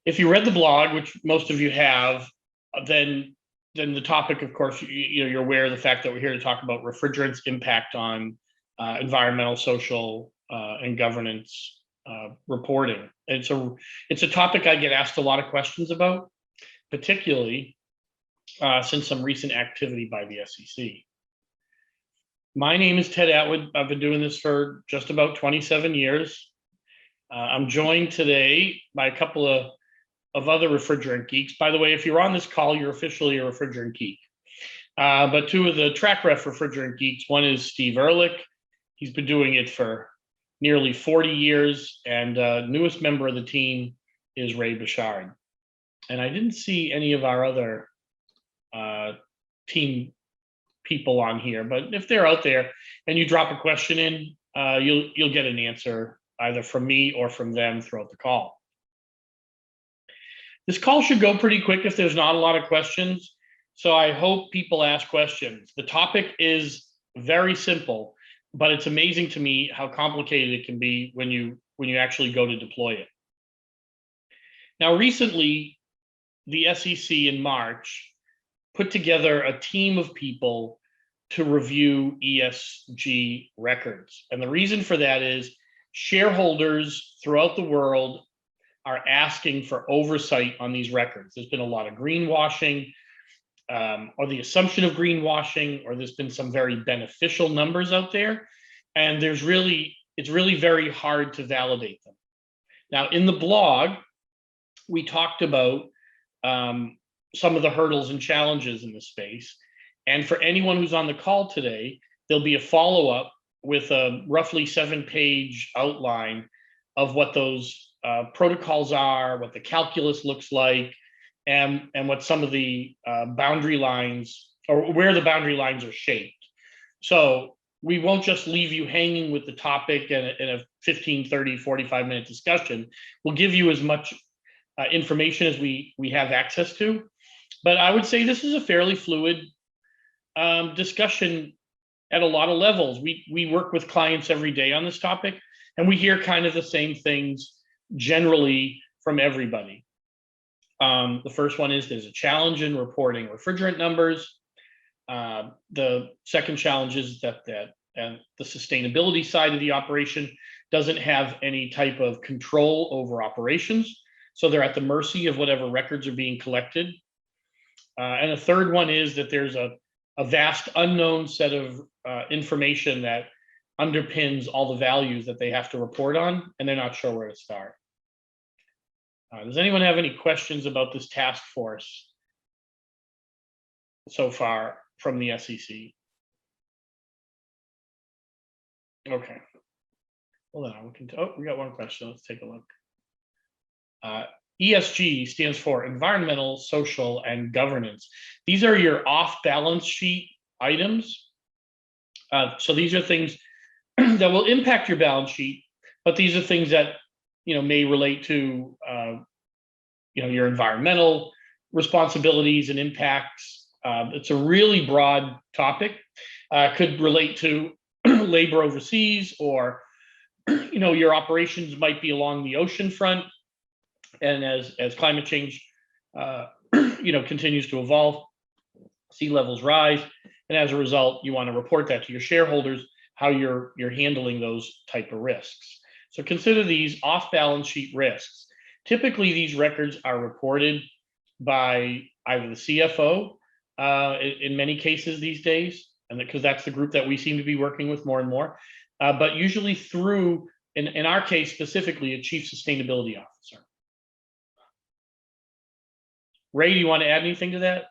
if you read the blog, which most of you have, then the topic, of course, you're aware of the fact that we're here to talk about refrigerants' impact on environmental, social, and governance reporting. And so it's a topic I get asked a lot of questions about, particularly since some recent activity by the SEC. My name is Ted Atwood. I've been doing this for just about 27 years. I'm joined today by a couple of other refrigerant geeks. By the way, if you're on this call, you're officially a refrigerant geek. But two of the TrakRef refrigerant geeks, one is Steve Ehrlich. He's been doing it for nearly 40 years, and newest member of the team is Ray Bouchard. And I didn't see any of our other team people on here, but if they're out there and you drop a question in, you'll get an answer either from me or from them throughout the call. This call should go pretty quick if there's not a lot of questions, so I hope people ask questions. The topic is very simple, but it's amazing to me how complicated it can be when you actually go to deploy it. Now, recently, the SEC in March put together a team of people to review ESG records. And the reason for that is shareholders throughout the world are asking for oversight on these records. There's been a lot of greenwashing, or the assumption of greenwashing, or there's been some very beneficial numbers out there. And it's really very hard to validate them. Now, in the blog, we talked about some of the hurdles and challenges in this space. And for anyone who's on the call today, there'll be a follow-up with a roughly 7-page outline of what those protocols are, what the calculus looks like, and what some of the boundary lines, or where the boundary lines are shaped. So we won't just leave you hanging with the topic in a 15, 30, 45-minute discussion. We'll give you as much information as we have access to. But I would say this is a fairly fluid discussion at a lot of levels. We work with clients every day on this topic, and we hear kind of the same things generally from everybody. The first one is there's a challenge in reporting refrigerant numbers. The second challenge is that the sustainability side of the operation doesn't have any type of control over operations. So they're at the mercy of whatever records are being collected. And the third one is that there's a vast unknown set of information that underpins all the values that they have to report on, and they're not sure where to start. Does anyone have any questions about this task force so far from the SEC? Okay. Hold on. We got one question. Let's take a look. ESG stands for environmental, social, and governance. These are your off-balance sheet items. So these are things that will impact your balance sheet, but these are things that may relate to your environmental responsibilities and impacts. It's a really broad topic. Could relate to labor overseas, or your operations might be along the ocean front. And as climate change continues to evolve, sea levels rise, and as a result, you want to report that to your shareholders, how you're handling those type of risks. So consider these off-balance sheet risks. Typically, these records are reported by either the CFO in many cases these days, and because that's the group that we seem to be working with more and more, but usually through, in our case specifically, a chief sustainability officer. Ray, do you want to add anything to that?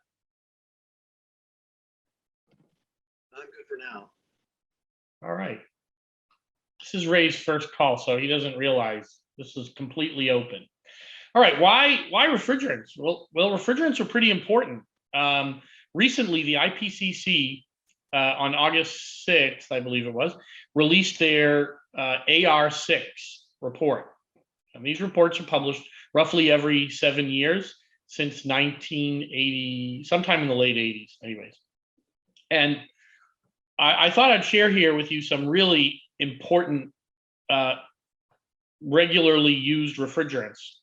I'm good for now. All right. This is Ray's first call, so he doesn't realize this is completely open. All right, why refrigerants? Well, refrigerants are pretty important. Recently, the IPCC on August 6th, I believe it was, released their AR6 report. And these reports are published roughly every 7 years since 1980, sometime in the late 80s anyways. And I thought I'd share here with you some really important regularly used refrigerants.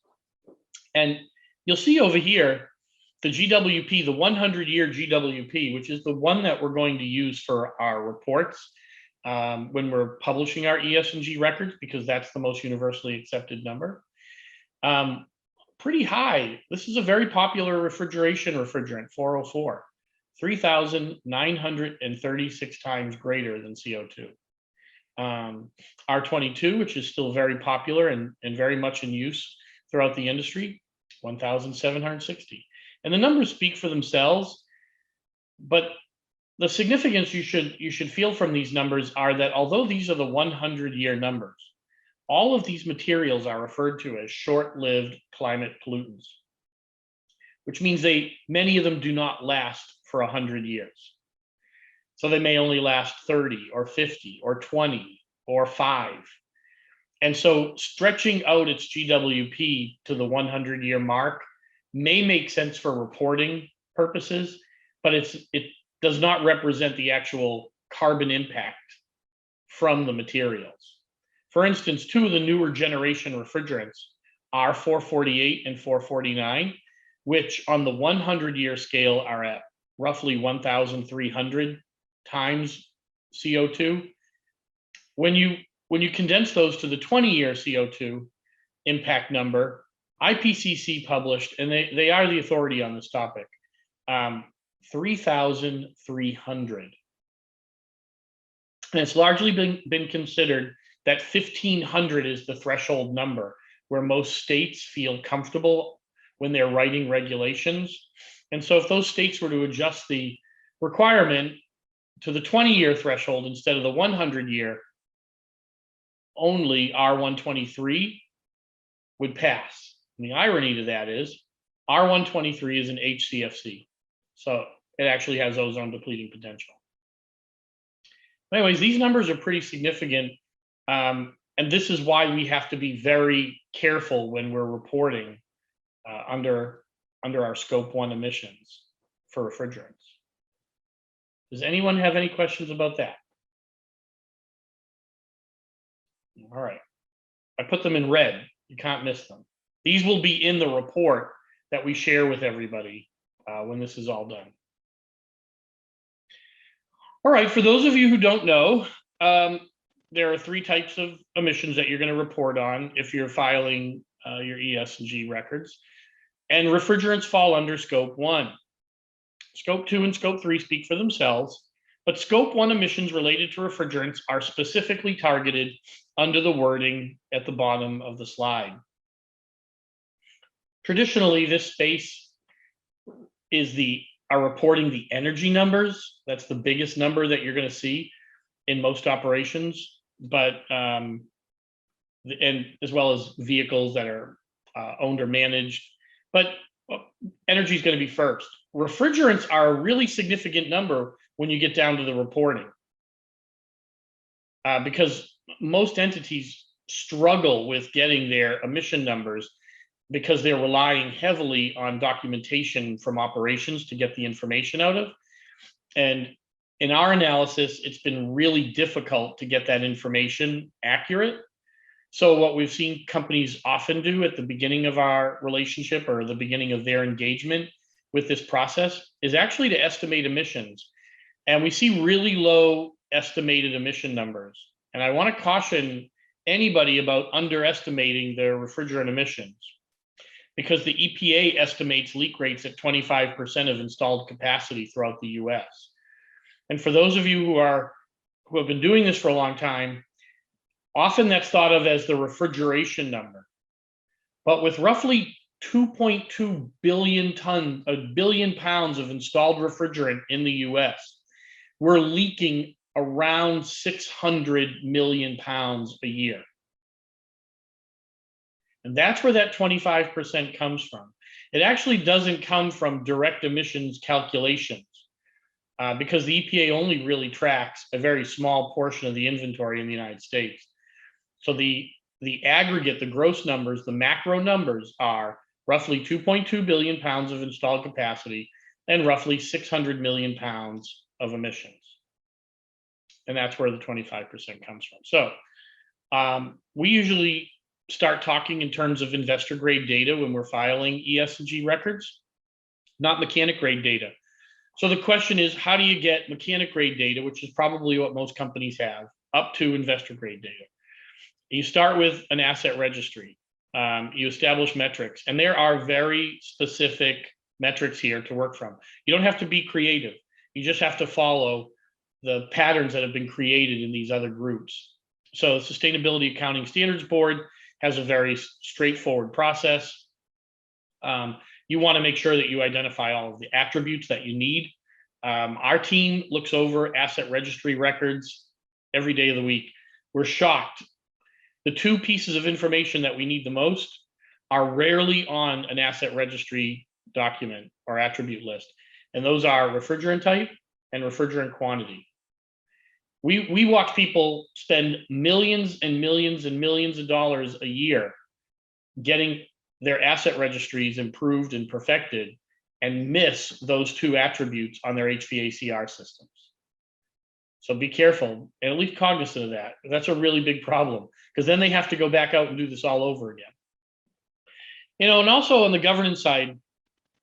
And you'll see over here, the GWP, the 100-year GWP, which is the one that we're going to use for our reports when we're publishing our ESG records, because that's the most universally accepted number. Pretty high. This is a very popular refrigerant, 404, 3,936 times greater than CO2. R22, which is still very popular and very much in use throughout the industry, 1,760. And the numbers speak for themselves, but the significance you should feel from these numbers are that although these are the 100-year numbers, all of these materials are referred to as short-lived climate pollutants, which means many of them do not last for 100 years. So they may only last 30 or 50 or 20 or 5. And so stretching out its GWP to the 100-year mark may make sense for reporting purposes, but it does not represent the actual carbon impact from the materials. For instance, two of the newer generation refrigerants are 448 and 449, which on the 100-year scale are at roughly 1,300 times CO2. When you condense those to the 20-year CO2 impact number, IPCC published, and they are the authority on this topic, 3,300. And it's largely been considered that 1,500 is the threshold number where most states feel comfortable when they're writing regulations. And so if those states were to adjust the requirement to the 20-year threshold instead of the 100-year, only R123 would pass. And the irony to that is R123 is an HCFC. So it actually has ozone depleting potential. Anyways, these numbers are pretty significant. And this is why we have to be very careful when we're reporting under our scope 1 emissions for refrigerants. Does anyone have any questions about that? All right. I put them in red. You can't miss them. These will be in the report that we share with everybody when this is all done. All right, for those of you who don't know, there are 3 types of emissions that you're going to report on if you're filing your ESG records. And refrigerants fall under scope 1. Scope 2 and scope 3 speak for themselves, but scope 1 emissions related to refrigerants are specifically targeted under the wording at the bottom of the slide. Traditionally, this space is reporting the energy numbers. That's the biggest number that you're going to see in most operations, but and as well as vehicles that are owned or managed. But energy is going to be first. Refrigerants are a really significant number when you get down to the reporting, because most entities struggle with getting their emission numbers because they're relying heavily on documentation from operations to get the information out of. And in our analysis, it's been really difficult to get that information accurate. So what we've seen companies often do at the beginning of our relationship or the beginning of their engagement with this process is actually to estimate emissions. And we see really low estimated emission numbers. And I want to caution anybody about underestimating their refrigerant emissions, because the EPA estimates leak rates at 25% of installed capacity throughout the US. And for those of you who have been doing this for a long time, often that's thought of as the refrigeration number. But with roughly 2.2 billion pounds of installed refrigerant in the US, we're leaking around 600 million pounds a year. And that's where that 25% comes from. It actually doesn't come from direct emissions calculations, because the EPA only really tracks a very small portion of the inventory in the United States. So the aggregate, the gross numbers, the macro numbers are roughly 2.2 billion pounds of installed capacity and roughly 600 million pounds of emissions. And that's where the 25% comes from. So we usually start talking in terms of investor grade data when we're filing ESG records, not mechanic grade data. So the question is, how do you get mechanic grade data, which is probably what most companies have, up to investor grade data? You start with an asset registry. You establish metrics, and there are very specific metrics here to work from. You don't have to be creative. You just have to follow the patterns that have been created in these other groups. So the Sustainability Accounting Standards Board has a very straightforward process. You want to make sure that you identify all of the attributes that you need. Our team looks over asset registry records every day of the week. We're shocked. The two pieces of information that we need the most are rarely on an asset registry document or attribute list. And those are refrigerant type and refrigerant quantity. We watch people spend millions and millions and millions of dollars a year getting their asset registries improved and perfected and miss those two attributes on their HVACR systems. So be careful and at least cognizant of that. That's a really big problem because then they have to go back out and do this all over again. You know, and also on the governance side,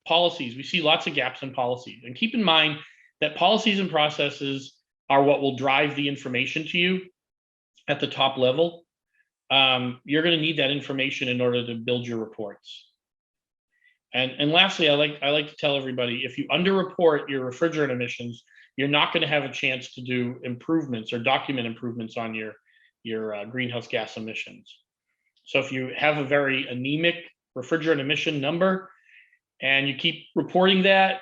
policies, we see lots of gaps in policies. And keep in mind that policies and processes are what will drive the information to you at the top level. You're going to need that information in order to build your reports. And lastly, I like to tell everybody, if you underreport your refrigerant emissions, you're not going to have a chance to do improvements or document improvements on your greenhouse gas emissions. So if you have a very anemic refrigerant emission number and you keep reporting that,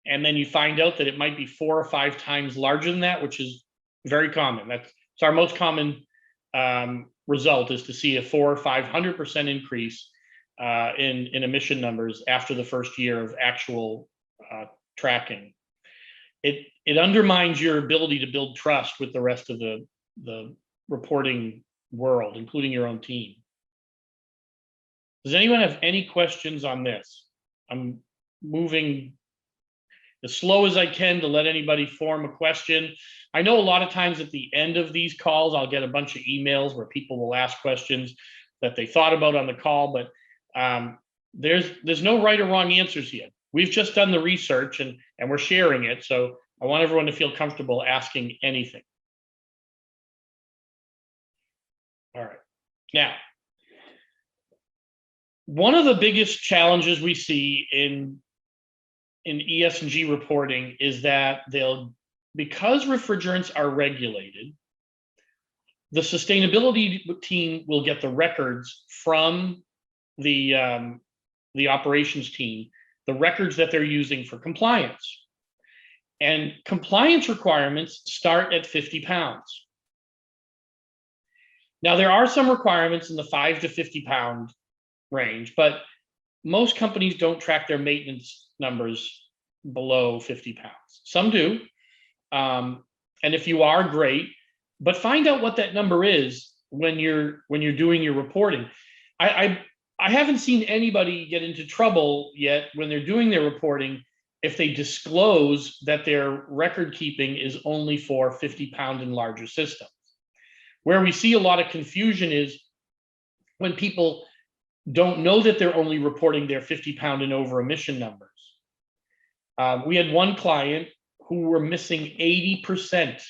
and then you find out that it might be 4 or 5 times larger than that, which is very common. It's our most common result, is to see a 400 or 500% increase in emission numbers after the first year of actual tracking. It undermines your ability to build trust with the rest of the reporting world, including your own team. Does anyone have any questions on this? I'm moving as slow as I can to let anybody form a question. I know a lot of times at the end of these calls, I'll get a bunch of emails where people will ask questions that they thought about on the call, but there's no right or wrong answers here. We've just done the research and we're sharing it. So I want everyone to feel comfortable asking anything. All right. Now, one of the biggest challenges we see in ESG reporting is that because refrigerants are regulated, the sustainability team will get the records from the operations team, the records that they're using for compliance. And compliance requirements start at 50 pounds. Now, there are some requirements in the 5 to 50 pound range, but most companies don't track their maintenance numbers below 50 pounds. Some do. And if you are, great, but find out what that number is when you're doing your reporting. I haven't seen anybody get into trouble yet when they're doing their reporting if they disclose that their record keeping is only for 50 pound and larger systems. Where we see a lot of confusion is when people don't know that they're only reporting their 50 pound and over emission numbers. We had one client who were missing 80%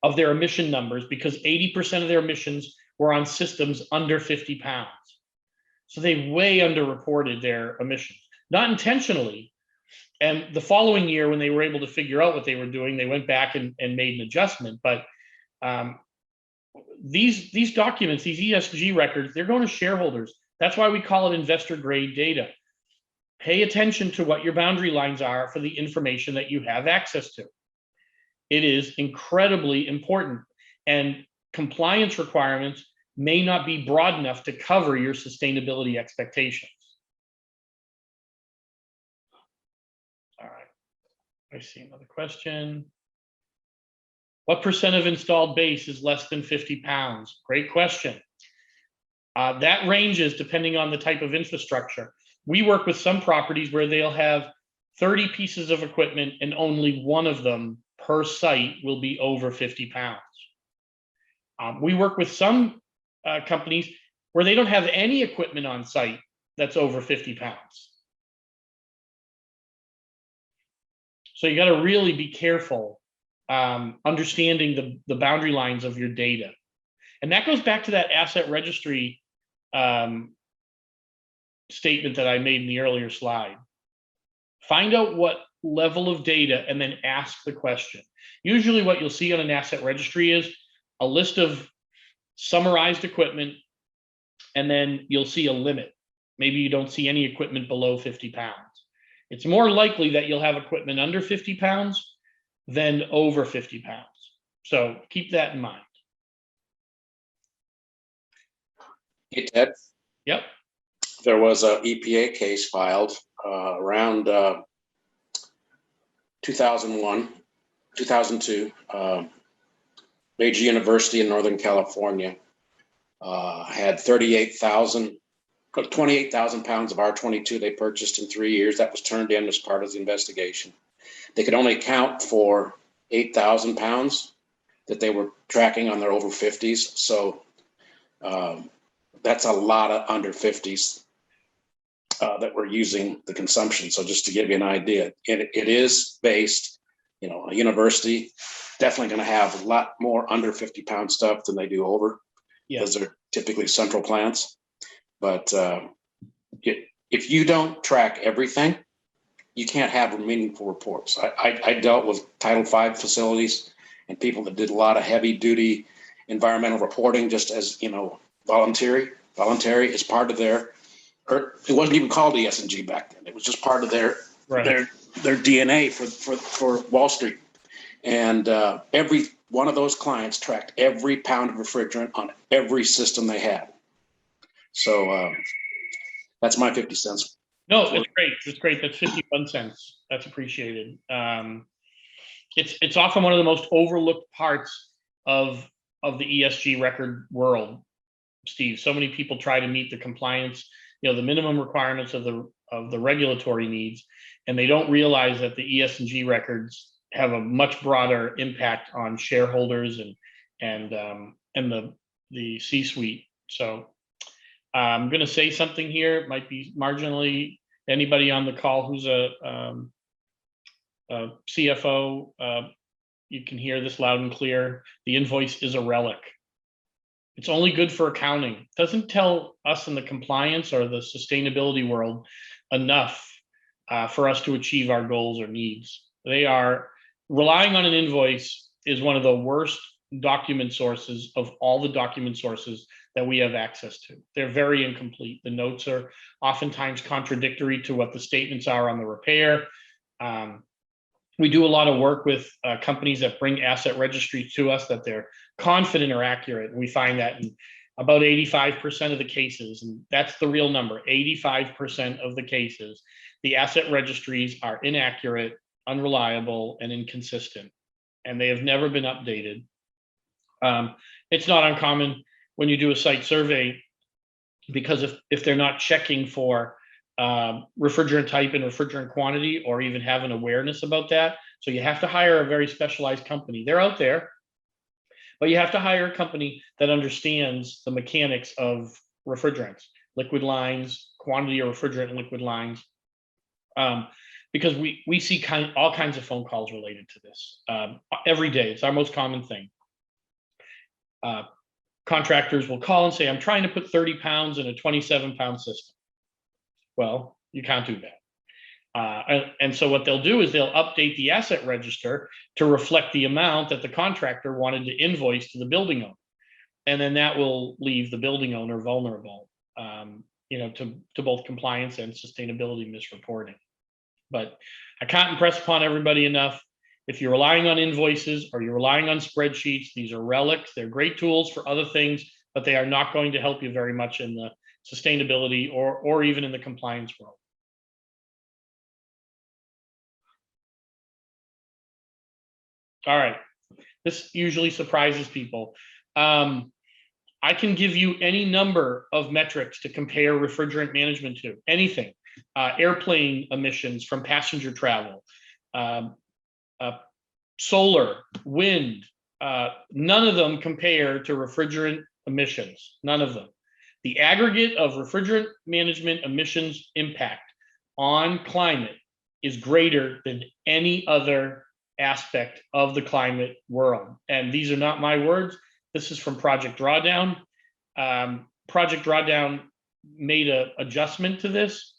of their emission numbers because 80% of their emissions were on systems under 50 pounds. So they way underreported their emissions, not intentionally. And the following year, when they were able to figure out what they were doing, they went back and made an adjustment. But these documents, these ESG records, they're going to shareholders. That's why we call it investor grade data. Pay attention to what your boundary lines are for the information that you have access to. It is incredibly important, and compliance requirements may not be broad enough to cover your sustainability expectations. All right, I see another question. What percent of installed base is less than 50 pounds? Great question. That ranges depending on the type of infrastructure. We work with some properties where they'll have 30 pieces of equipment and only one of them per site will be over 50 pounds. We work with some companies where they don't have any equipment on site that's over 50 pounds. So you got to really be careful understanding the boundary lines of your data. And that goes back to that asset registry statement that I made in the earlier slide. Find out what level of data and then ask the question. Usually what you'll see on an asset registry is a list of summarized equipment, and then you'll see a limit. Maybe you don't see any equipment below 50 pounds. It's more likely that you'll have equipment under 50 pounds than over 50 pounds. So keep that in mind. Hey, Ted. Yep. There was a EPA case filed around 2001, 2002. Major University in Northern California had 28,000 pounds of R22 they purchased in 3 years. That was turned in as part of the investigation. They could only account for 8,000 pounds that they were tracking on their over 50s. So that's a lot of under 50s that were using the consumption. So just to give you an idea, it is based, a university definitely going to have a lot more under 50 pound stuff than they do over, because they're typically central plants. But if you don't track everything, you can't have meaningful reports. I dealt with Title V facilities and people that did a lot of heavy duty environmental reporting, just as, voluntary as part of their, or it wasn't even called ESG back then. It was just part of their DNA for Wall Street. And every one of those clients tracked every pound of refrigerant on every system they had. So that's my 50 cents. No, it's great. It's great. That's 51 cents. That's appreciated. It's often one of the most overlooked parts of the ESG record world, Steve. So many people try to meet the compliance, the minimum requirements of the regulatory needs, and they don't realize that the ESG records have a much broader impact on shareholders and the C-suite. So I'm going to say something here. It might be marginally. Anybody on the call who's a CFO, you can hear this loud and clear. The invoice is a relic. It's only good for accounting. It doesn't tell us in the compliance or the sustainability world enough for us to achieve our goals or needs. They are relying on an invoice is one of the worst document sources of all the document sources that we have access to. They're very incomplete. The notes are oftentimes contradictory to what the statements are on the repair. We do a lot of work with companies that bring asset registries to us that they're confident are accurate. We find that in about 85% of the cases, and that's the real number, 85% of the cases, the asset registries are inaccurate, unreliable, and inconsistent, and they have never been updated. It's not uncommon when you do a site survey, because if they're not checking for refrigerant type and refrigerant quantity, or even have an awareness about that. So you have to hire a very specialized company. They're out there, but you have to hire a company that understands the mechanics of refrigerants, liquid lines, quantity of refrigerant in liquid lines, because we see all kinds of phone calls related to this every day. It's our most common thing. Contractors will call and say, I'm trying to put 30 pounds in a 27 pound system. Well, you can't do that. And so what they'll do is they'll update the asset register to reflect the amount that the contractor wanted to invoice to the building owner. And then that will leave the building owner vulnerable, to both compliance and sustainability misreporting. But I can't impress upon everybody enough. If you're relying on invoices or you're relying on spreadsheets, these are relics. They're great tools for other things, but they are not going to help you very much in the sustainability or even in the compliance world. All right, this usually surprises people. I can give you any number of metrics to compare refrigerant management to, anything. Airplane emissions from passenger travel, solar, wind, none of them compare to refrigerant emissions, none of them. The aggregate of refrigerant management emissions impact on climate is greater than any other aspect of the climate world. And these are not my words. This is from Project Drawdown. Project Drawdown made an adjustment to this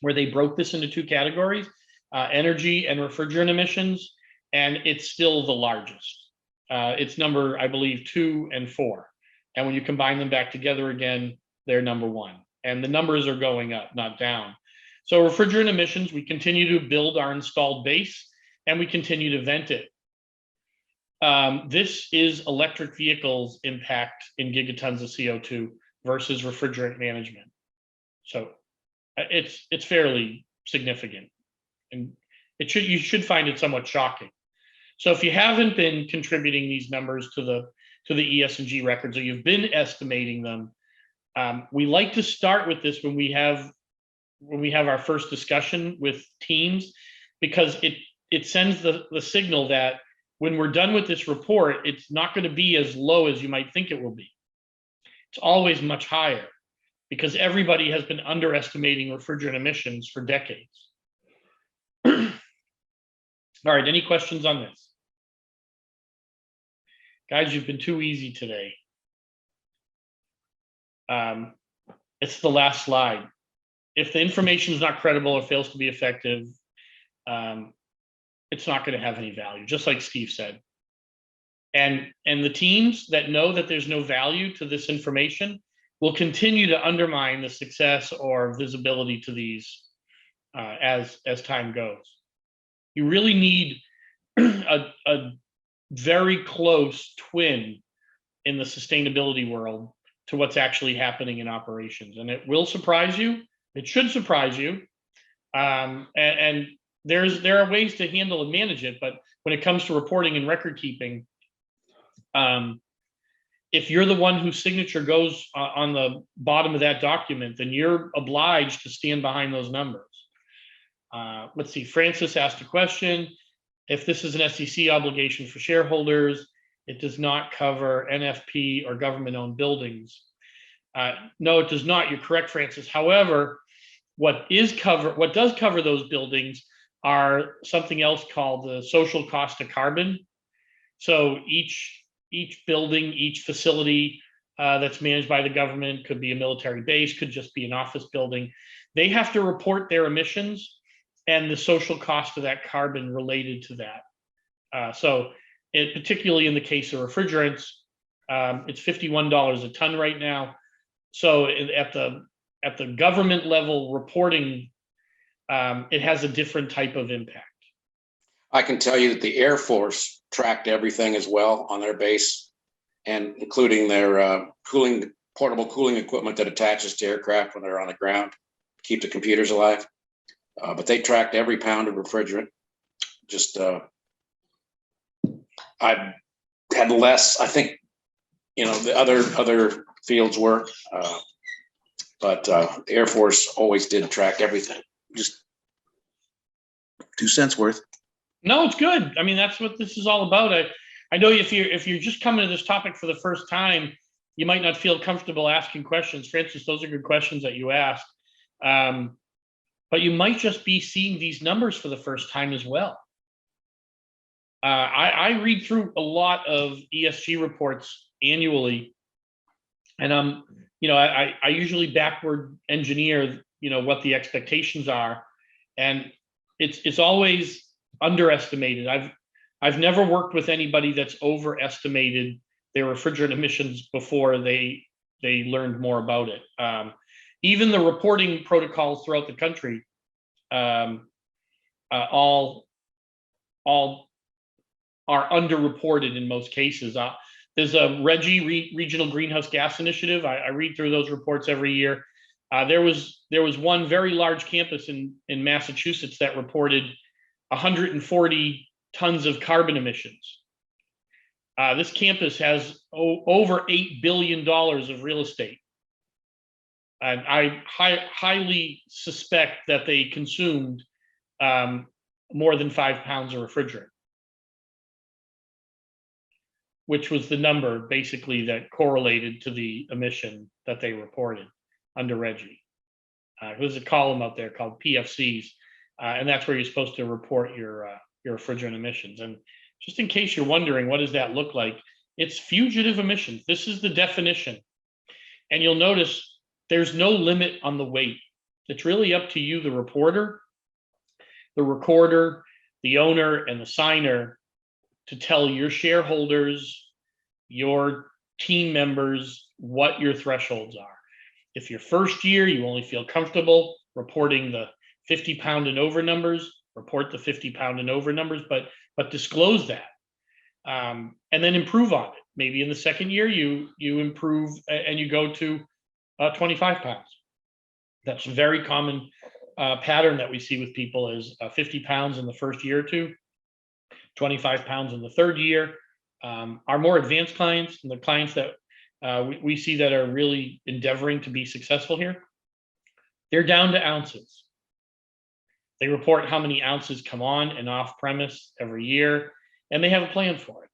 where they broke this into two categories, energy and refrigerant emissions, and it's still the largest. It's number, I believe, 2 and 4. And when you combine them back together again, they're number 1. And the numbers are going up, not down. So refrigerant emissions, we continue to build our installed base and we continue to vent it. This is electric vehicles impact in gigatons of CO2 versus refrigerant management. So it's fairly significant, and you should find it somewhat shocking. So if you haven't been contributing these numbers to the ESG records, or you've been estimating them, we like to start with this when we have our first discussion with teams, because it sends the signal that when we're done with this report, it's not going to be as low as you might think it will be. It's always much higher because everybody has been underestimating refrigerant emissions for decades. All right, any questions on this? Guys, you've been too easy today. It's the last slide. If the information is not credible or fails to be effective, it's not going to have any value, just like Steve said. And the teams that know that there's no value to this information will continue to undermine the success or visibility to these as time goes. You really need a very close twin in the sustainability world to what's actually happening in operations. And it will surprise you. It should surprise you. And there are ways to handle and manage it, but when it comes to reporting and record keeping, if you're the one whose signature goes on the bottom of that document, then you're obliged to stand behind those numbers. Let's see, Francis asked a question. If this is an SEC obligation for shareholders, it does not cover NFP or government-owned buildings. No, it does not. You're correct, Francis. However, what does cover those buildings are something else called the social cost of carbon. So each building, each facility that's managed by the government, could be a military base, could just be an office building. They have to report their emissions and the social cost of that carbon related to that. So particularly in the case of refrigerants, it's $51 a ton right now. So at the government level reporting, it has a different type of impact. I can tell you that the Air Force tracked everything as well on their base, and including their portable cooling equipment that attaches to aircraft when they're on the ground to keep the computers alive. But they tracked every pound of refrigerant. Just I had less, I think, the other fields work, but the Air Force always did track everything. Just 2 cents worth. No, it's good. I mean, that's what this is all about. I know if you're just coming to this topic for the first time, you might not feel comfortable asking questions. Francis, those are good questions that you asked. But you might just be seeing these numbers for the first time as well. I read through a lot of ESG reports annually, and I usually backward engineer what the expectations are, and it's always underestimated. I've never worked with anybody that's overestimated their refrigerant emissions before they learned more about it. Even the reporting protocols throughout the country, all are underreported in most cases. There's a RGGI, Regional Greenhouse Gas Initiative. I read through those reports every year. There was one very large campus in Massachusetts that reported 140 tons of carbon emissions. This campus has over $8 billion of real estate. And I highly suspect that they consumed more than 5 pounds of refrigerant. which was the number basically that correlated to the emission that they reported under RGGI. There's a column out there called PFCs, and that's where you're supposed to report your refrigerant emissions. And just in case you're wondering, what does that look like? It's fugitive emissions. This is the definition. And you'll notice there's no limit on the weight. It's really up to you, the reporter, the recorder, the owner, and the signer, to tell your shareholders, your team members, what your thresholds are. If your first year you only feel comfortable reporting the 50-pound and over numbers, report the 50-pound and over numbers, but disclose that, and then improve on it. Maybe in the second year you improve and you go to 25 pounds. That's a very common pattern that we see with people, is 50 pounds in the first year or two, 25 pounds in the third year. Our more advanced clients, and the clients that we see that are really endeavoring to be successful here, they're down to ounces. They report how many ounces come on and off premise every year, and they have a plan for it.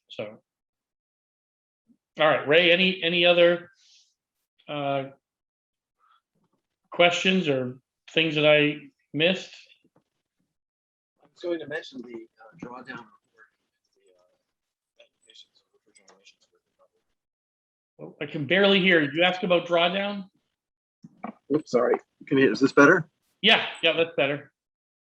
So, all right, Ray, any other questions or things that I missed? I was going to mention the drawdown report, the emissions of refrigerant emissions for the Oh, I can barely hear. Did you ask about drawdown? Oops, sorry. Is this better? Yeah, that's better.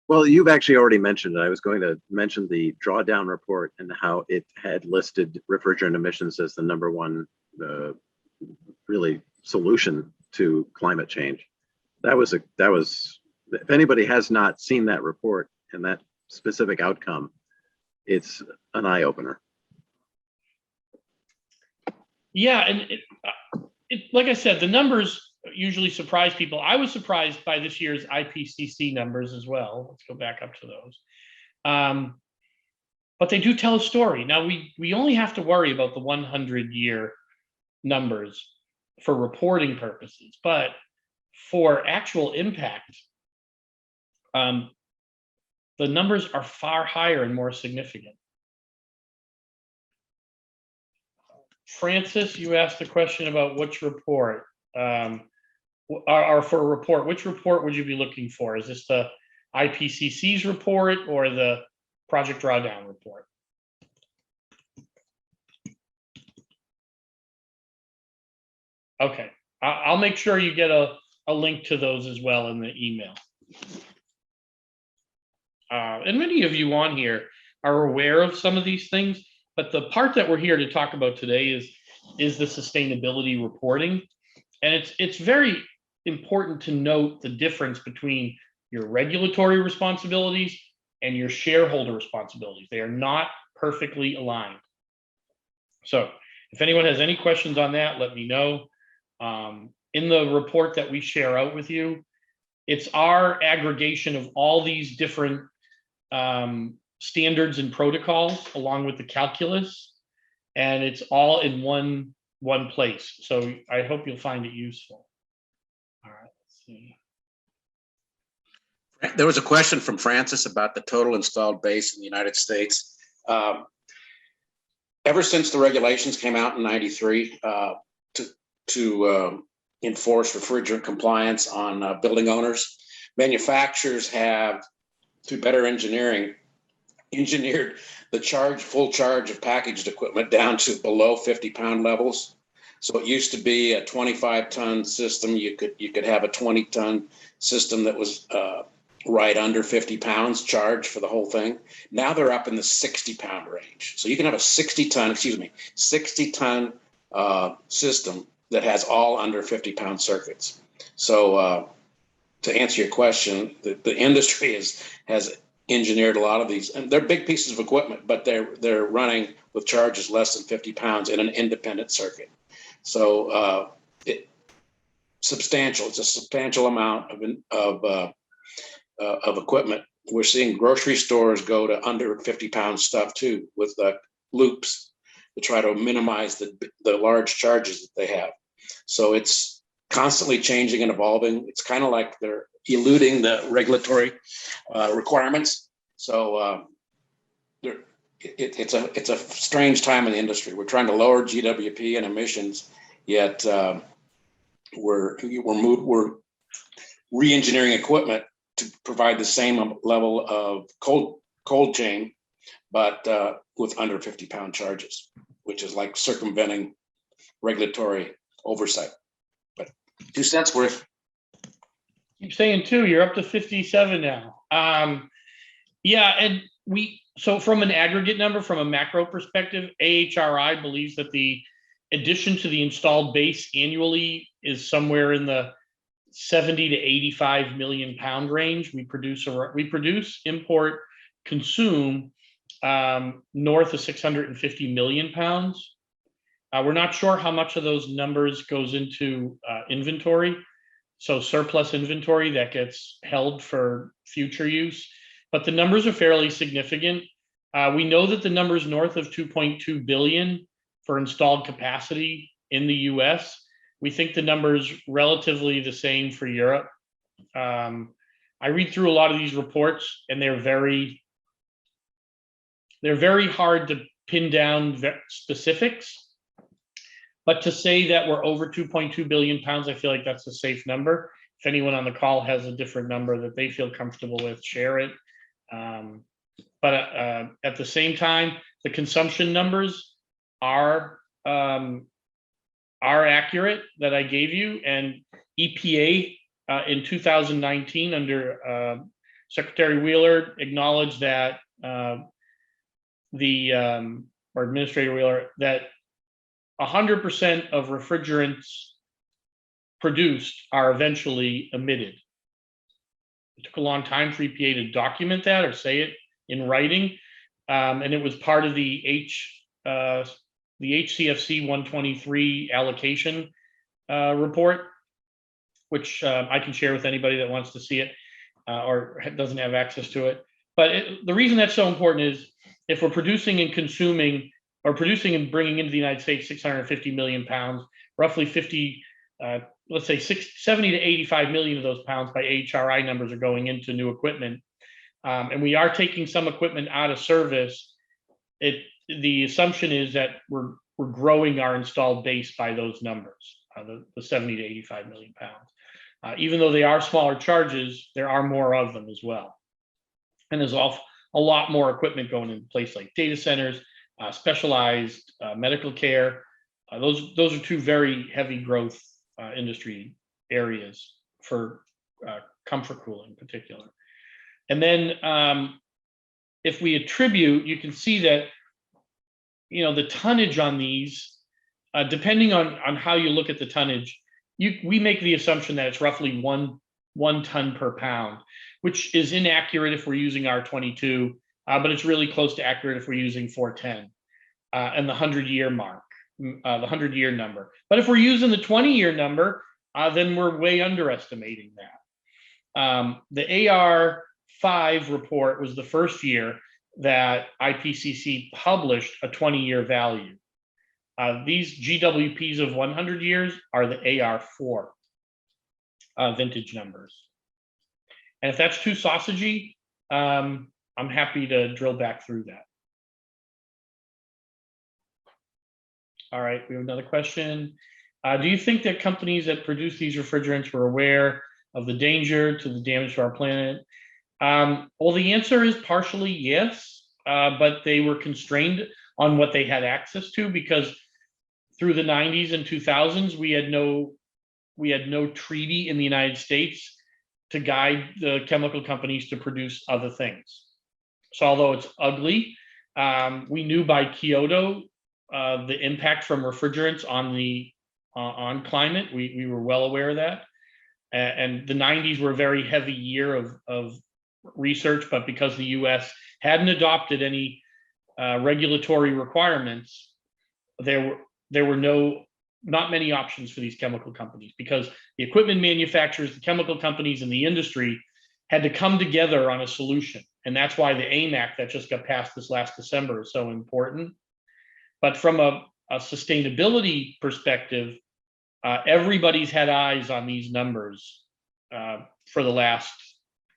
Well, you've actually already mentioned it. I was going to mention the drawdown report and how it had listed refrigerant emissions as the number one really solution to climate change. That was if anybody has not seen that report and that specific outcome, it's an eye opener. Yeah, and it like I said, the numbers usually surprise people. I was surprised by this year's IPCC numbers as well. Let's go back up to those. But they do tell a story. Now, we only have to worry about the 100-year numbers for reporting purposes, but for actual impact, the numbers are far higher and more significant. Francis, you asked a question about which report. Or for a report, which report would you be looking for? Is this the IPCC's report or the Project Drawdown report? Okay, I'll make sure you get a link to those as well in the email. And many of you on here are aware of some of these things, but the part that we're here to talk about today is the sustainability reporting. And it's very important to note the difference between your regulatory responsibilities and your shareholder responsibilities. They are not perfectly aligned. So if anyone has any questions on that, let me know. In the report that we share out with you, it's our aggregation of all these different standards and protocols along with the calculus, and it's all in one place. So I hope you'll find it useful. All right, let's see. There was a question from Francis about the total installed base in the United States. Ever since the regulations came out in '93 to enforce refrigerant compliance on building owners, manufacturers have, through better engineered the full charge of packaged equipment down to below 50-pound levels. So it used to be a 25-ton system. You could have a 20-ton system that was right under 50 pounds charge for the whole thing. Now they're up in the 60-pound range. So you can have a 60-ton system that has all under 50-pound circuits. So to answer your question, the industry has engineered a lot of these, and they're big pieces of equipment, but they're running with charges less than 50 pounds in an independent circuit. So it's a substantial amount of equipment. We're seeing grocery stores go to under 50-pound stuff too, with loops to try to minimize the large charges that they have. So it's constantly changing and evolving. It's kind of like they're eluding the regulatory requirements. So it's a strange time in the industry. We're trying to lower GWP and emissions, yet we're re-engineering equipment to provide the same level of cold chain, but with under 50-pound charges, which is like circumventing regulatory oversight. But 2 cents worth. Keep saying 2, you're up to 57 now. Yeah, and so from an aggregate number, from a macro perspective, AHRI believes that the addition to the installed base annually is somewhere in the 70 to 85 million pound range. We produce, import, consume north of 650 million pounds. We're not sure how much of those numbers goes into inventory. So surplus inventory that gets held for future use, but the numbers are fairly significant. We know that the numbers north of 2.2 billion for installed capacity in the US. We think the number's relatively the same for Europe. I read through a lot of these reports, and they're very hard to pin down specifics. But to say that we're over 2.2 billion pounds, I feel like that's a safe number. If anyone on the call has a different number that they feel comfortable with, share it. But at the same time, the consumption numbers are accurate that I gave you, and EPA in 2019 under Secretary Wheeler acknowledged that or Administrator Wheeler, that 100% of refrigerants produced are eventually emitted. It took a long time for EPA to document that or say it in writing, and it was part of the HCFC 123 allocation report, which I can share with anybody that wants to see it or doesn't have access to it. But the reason that's so important is if we're producing and consuming, or producing and bringing into the United States 650 million pounds, roughly 50, let's say 70 to 85 million of those pounds by AHRI numbers are going into new equipment. And we are taking some equipment out of service. The assumption is that we're growing our installed base by those numbers, the 70 to 85 million pounds. Even though they are smaller charges, there are more of them as well. And there's a lot more equipment going in place like data centers, specialized medical care. Those are 2 very heavy growth industry areas for comfort cooling in particular. And then if we attribute, you can see that, the tonnage on these, depending on how you look at the tonnage, we make the assumption that it's roughly one ton per pound, which is inaccurate if we're using R22, but it's really close to accurate if we're using 410 and the 100-year mark, the 100-year number. But if we're using the 20-year number, then we're way underestimating that. The AR5 report was the first year that IPCC published a 20-year value. These GWPs of 100 years are the AR4 vintage numbers. And if that's too sausagey, I'm happy to drill back through that. All right, we have another question. Do you think that companies that produce these refrigerants were aware of the danger to the damage to our planet? Well, the answer is partially yes, but they were constrained on what they had access to, because through the 90s and 2000s, we had no treaty in the United States to guide the chemical companies to produce other things. So although it's ugly, we knew by Kyoto the impact from refrigerants on climate. We were well aware of that. And the 90s were a very heavy year of research, but because the US hadn't adopted any regulatory requirements, there were not many options for these chemical companies, because the equipment manufacturers, the chemical companies, and the industry had to come together on a solution. And that's why the AIM Act that just got passed this last December is so important. But from a sustainability perspective, everybody's had eyes on these numbers for the last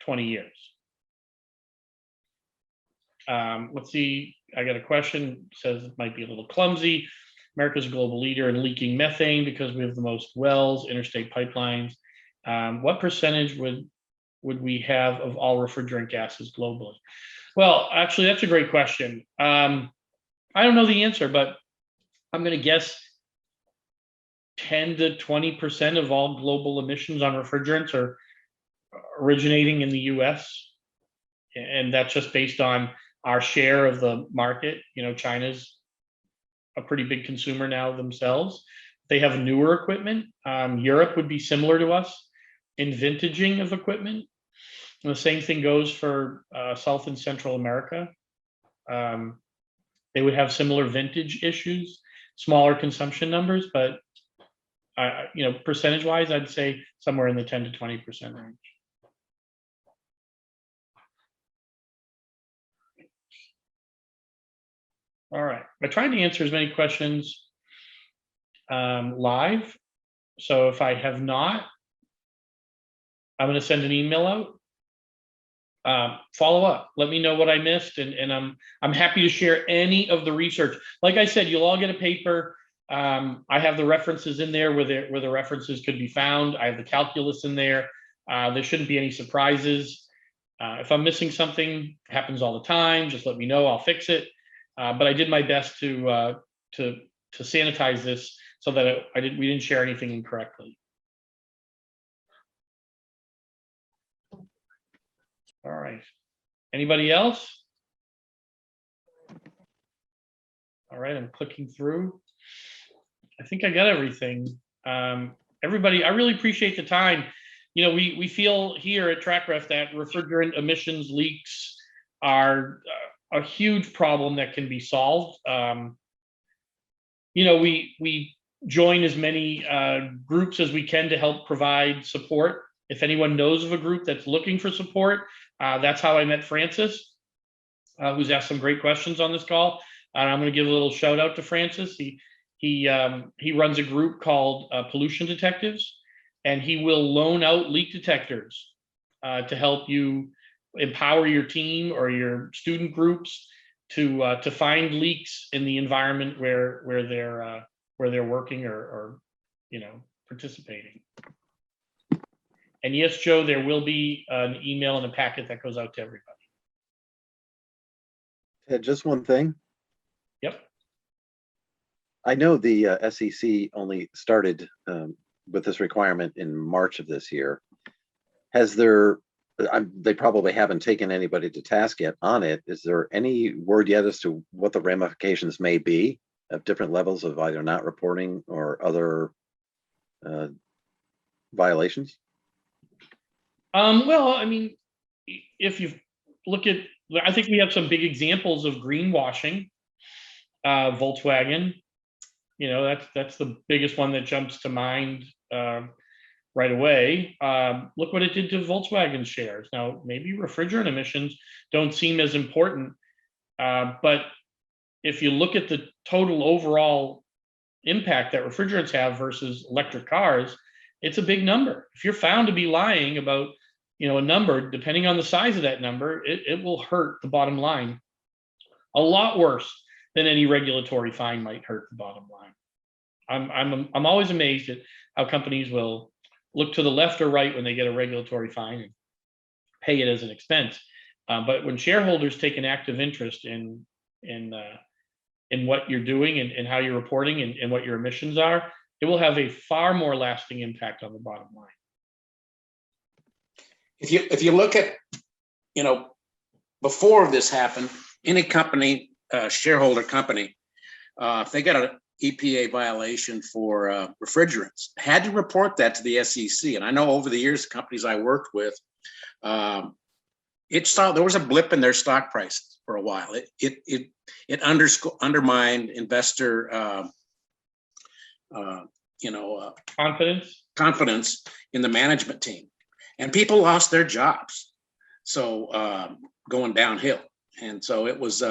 20 years. Let's see, I got a question, says it might be a little clumsy. America's a global leader in leaking methane because we have the most wells, interstate pipelines. What percentage would we have of all refrigerant gases globally? Well, actually, that's a great question. I don't know the answer, but I'm going to guess 10 to 20% of all global emissions on refrigerants are originating in the US. And that's just based on our share of the market. You know, China's a pretty big consumer now themselves. They have newer equipment. Europe would be similar to us in vintaging of equipment. And the same thing goes for South and Central America. They would have similar vintage issues, smaller consumption numbers, but you know, percentage-wise, I'd say somewhere in the 10 to 20% range. All right, I tried to answer as many questions live. So if I have not, I'm going to send an email out. Follow up. Let me know what I missed, and I'm happy to share any of the research. Like I said, you'll all get a paper. I have the references in there where the references could be found. I have the calculus in there. There shouldn't be any surprises. If I'm missing something, it happens all the time. Just let me know. I'll fix it. But I did my best to sanitize this so that we didn't share anything incorrectly. All right. Anybody else? All right, I'm clicking through. I think I got everything. Everybody, I really appreciate the time. You know, we feel here at TrakRef that refrigerant emissions leaks are a huge problem that can be solved. You know, we join as many groups as we can to help provide support. If anyone knows of a group that's looking for support, that's how I met Francis, who's asked some great questions on this call. And I'm going to give a little shout out to Francis. He runs a group called Pollution Detectives, and he will loan out leak detectors to help you empower your team or your student groups to find leaks in the environment where they're working or you know, participating. And yes, Joe, there will be an email and a packet that goes out to everybody. Just one thing. Yep. I know the SEC only started with this requirement in March of this year. Has there, they probably haven't taken anybody to task yet on it. Is there any word yet as to what the ramifications may be of different levels of either not reporting or other violations? Well, I mean, if you look at, I think we have some big examples of greenwashing. Volkswagen, you know, that's the biggest one that jumps to mind right away. Look what it did to Volkswagen shares. Now, maybe refrigerant emissions don't seem as important, but if you look at the total overall impact that refrigerants have versus electric cars, it's a big number. If you're found to be lying about, you know, a number, depending on the size of that number, it will hurt the bottom line a lot worse than any regulatory fine might hurt the bottom line. I'm always amazed at how companies will look to the left or right when they get a regulatory fine and pay it as an expense. But when shareholders take an active interest in what you're doing and how you're reporting and what your emissions are, it will have a far more lasting impact on the bottom line. If you look at, you know, before this happened, any company, shareholder company, if they got an EPA violation for refrigerants, had to report that to the SEC. And I know over the years, the companies I worked with, there was a blip in their stock prices for a while. It undermined investor, confidence in the management team, and people lost their jobs. So going downhill, and so it was.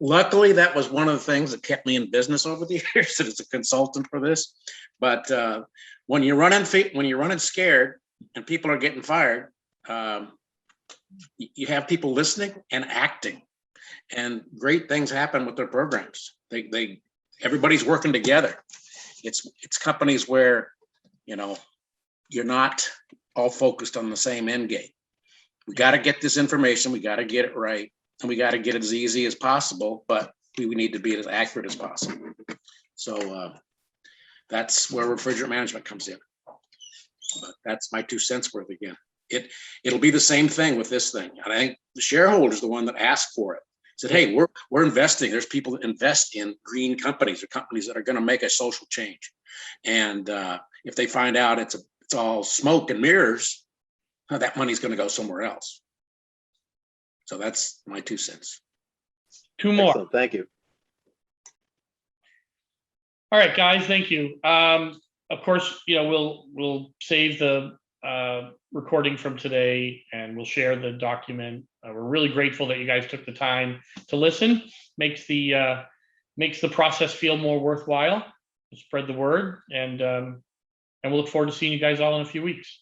Luckily, that was one of the things that kept me in business over the years as a consultant for this. But when you're running scared and people are getting fired, you have people listening and acting. and great things happen with their programs. Everybody's working together. It's companies where, you know, you're not all focused on the same end game. We got to get this information, we got to get it right, and we got to get it as easy as possible, but we need to be as accurate as possible. So that's where refrigerant management comes in. But that's my 2 cents worth again. It'll be the same thing with this thing. And I think the shareholder is the one that asked for it. Said, hey, we're investing. There's people that invest in green companies or companies that are going to make a social change. And if they find out it's all smoke and mirrors, that money's going to go somewhere else. So that's my 2 cents. 2 more. Excellent. Thank you. All right, guys, thank you. Of course, you know, we'll save the recording from today and we'll share the document. We're really grateful that you guys took the time to listen. Makes the process feel more worthwhile. Spread the word, and we'll look forward to seeing you guys all in a few weeks.